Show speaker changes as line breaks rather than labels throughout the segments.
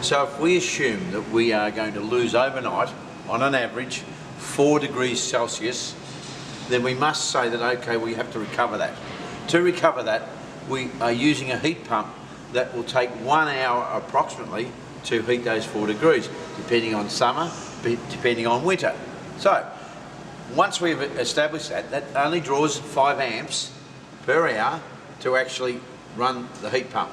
So if we assume that we are going to lose overnight, on an average, 4 degrees Celsius, then we must say that, okay, we have to recover that. To recover that, we are using a heat pump that will take 1 hour approximately to heat those 4 degrees, depending on summer, depending on winter. So, once we've established that, that only draws 5 amps per hour to actually run the heat pump.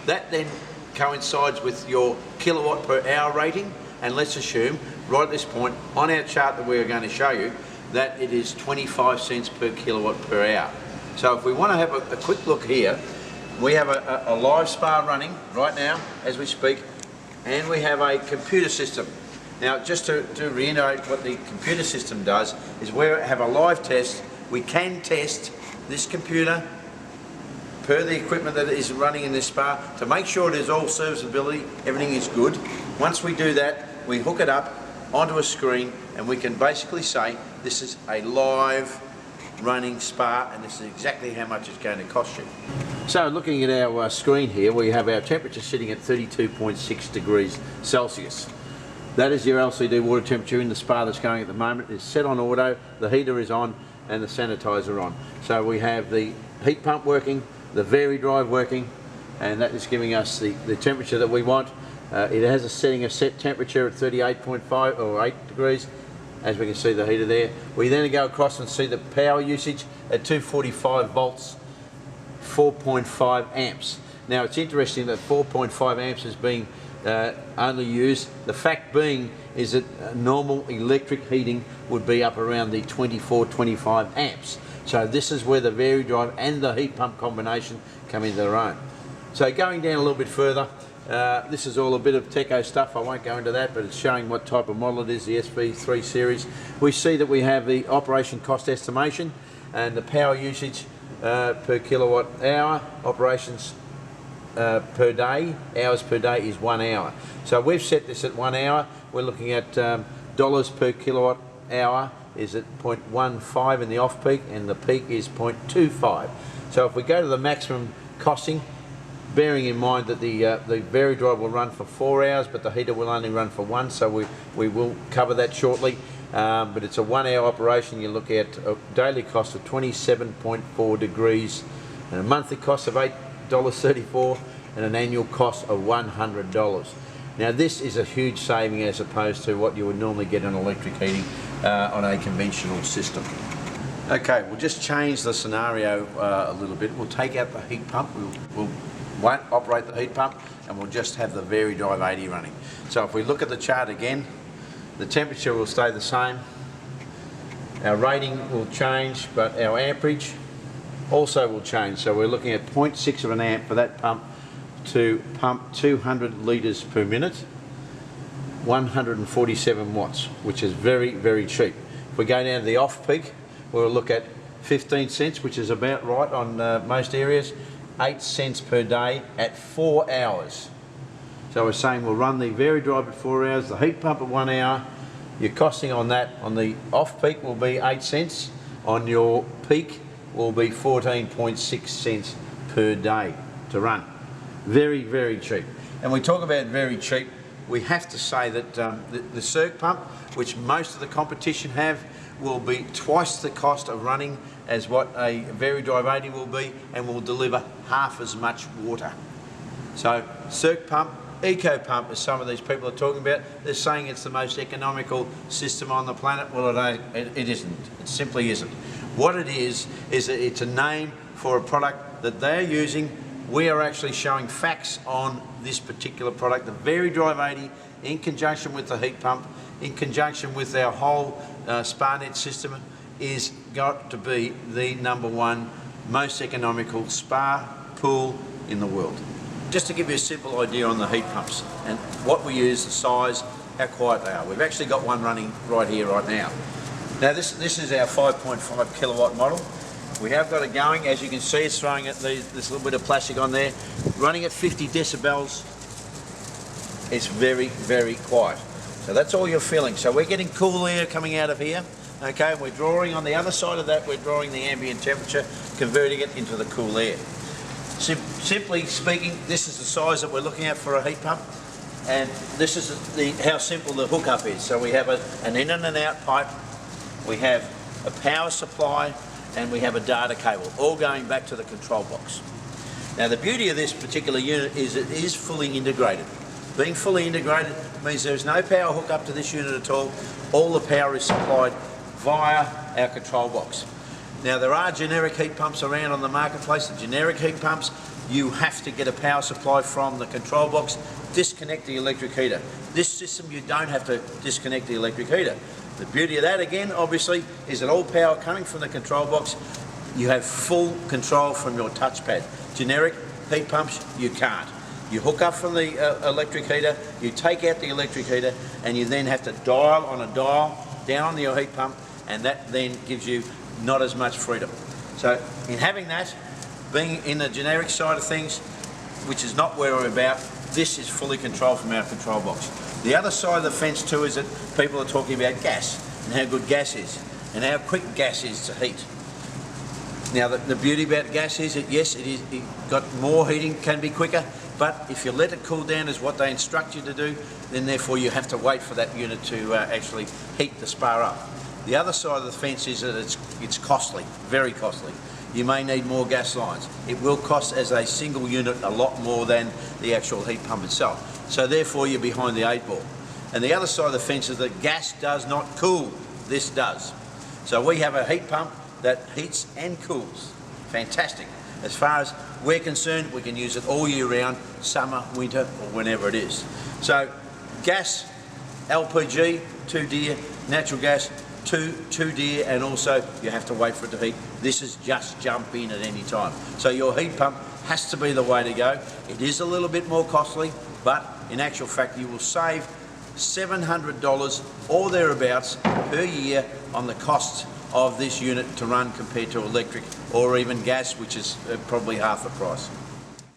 That then coincides with your kilowatt per hour rating, and let's assume right at this point on our chart that we are going to show you that it is 25 cents per kilowatt per hour. So if we want to have a quick look here, we have a live spa running right now as we speak, and we have a computer system. Now, just to reiterate what the computer system does is we have a live test. We can test this computer per the equipment that is running in this spa to make sure it is all serviceability, everything is good. Once we do that, we hook it up onto a screen and we can basically say this is a live running spa and this is exactly how much it's going to cost you. So looking at our screen here, we have our temperature sitting at 32.6 degrees Celsius. That is your LCD water temperature in the spa that's going at the moment. It's set on auto, the heater is on and the sanitizer on. So we have the heat pump working, the Vary drive working, and that is giving us the temperature that we want. It has a set temperature at 38.5 or 8 degrees. As we can see the heater there. We then go across and see the power usage at 245 volts, 4.5 amps. Now it's interesting that 4.5 amps is being only used. The fact being is that normal electric heating would be up around the 24-25 amps. So this is where the Vary drive and the heat pump combination come into their own. So going down a little bit further, this is all a bit of techo stuff, I won't go into that, but it's showing what type of model it is, the SV3 series. We see that we have the operation cost estimation and the power usage per kilowatt hour, operations per day, hours per day is 1 hour. So we've set this at 1 hour, we're looking at dollars per kilowatt hour is at 0.15 in the off peak and the peak is 0.25. So if we go to the maximum costing, bearing in mind that the Vary drive will run for 4 hours, but the heater will only run for 1, so we will cover that shortly. But it's a 1 hour operation. You look at a daily cost of 27.4 degrees, and a monthly cost of $8.34, and an annual cost of $100. Now this is a huge saving as opposed to what you would normally get in electric heating on a conventional system. Okay, we'll just change the scenario a little bit. We'll take out the heat pump. We'll won't operate the heat pump and we'll just have the Vary drive 80 running. So if we look at the chart again, the temperature will stay the same, our rating will change, but our amperage also will change. So we're looking at 0.6 of an amp for that pump to pump 200 litres per minute, 147 watts, which is very, very cheap. If we go down to the off peak, we'll look at 15 cents, which is about right on most areas, 8 cents per day at 4 hours. So we're saying we'll run the Vary drive at 4 hours, the heat pump at 1 hour. Your costing on that, on the off peak will be 8 cents, on your peak will be 14.6 cents per day to run. Very, very cheap. And we talk about very cheap, we have to say that the circ pump, which most of the competition have, will be twice the cost of running as what a Vary drive 80 will be, and will deliver half as much water. So circ pump, eco pump, as some of these people are talking about, they're saying it's the most economical system on the planet. Well, it isn't. It simply isn't. What it is that it's a name for a product that they're using. We are actually showing facts on this particular product, the Vary drive 80, in conjunction with the heat pump, in conjunction with our whole SpaNet system, is got to be the #1 most economical spa pool in the world. Just to give you a simple idea on the heat pumps and what we use, the size, how quiet they are. We've actually got one running right here, right now. Now this is our 5.5 kilowatt model. We have got it going. As you can see, it's throwing this little bit of plastic on there. Running at 50 decibels. It's very, very quiet. So that's all you're feeling. So we're getting cool air coming out of here. Okay, and we're drawing on the other side of that, we're drawing the ambient temperature, converting it into the cool air. Simply speaking, this is the size that we're looking at for a heat pump. And this is how simple the hookup is. So we have an in and an out pipe, we have a power supply, and we have a data cable, all going back to the control box. Now the beauty of this particular unit is it is fully integrated. Being fully integrated means there's no power hookup to this unit at all. All the power is supplied via our control box. Now there are generic heat pumps around on the marketplace. The generic heat pumps, you have to get a power supply from the control box, disconnect the electric heater. This system, you don't have to disconnect the electric heater. The beauty of that, again, obviously, is that all power coming from the control box, you have full control from your touchpad. Generic heat pumps, you can't. You hook up from the electric heater, you take out the electric heater, and you then have to dial on a dial down on your heat pump, and that then gives you not as much freedom. So in having that, being in the generic side of things, which is not where we're about, this is fully controlled from our control box. The other side of the fence too is that people are talking about gas and how good gas is and how quick gas is to heat. Now the beauty about gas is that yes, it got more heating, can be quicker, but if you let it cool down as what they instruct you to do, then therefore you have to wait for that unit to actually heat the spa up. The other side of the fence is that it's costly, very costly. You may need more gas lines. It will cost as a single unit a lot more than the actual heat pump itself. So therefore you're behind the 8 ball. And the other side of the fence is that gas does not cool. This does. So we have a heat pump that heats and cools. Fantastic. As far as we're concerned, we can use it all year round, summer, winter, or whenever it is. So gas, LPG, too dear. Natural gas, too dear, and also you have to wait for it to heat. This is just jump in at any time. So your heat pump has to be the way to go. It is a little bit more costly, but in actual fact you will save $700 or thereabouts per year on the cost of this unit to run compared to electric or even gas, which is probably half the price.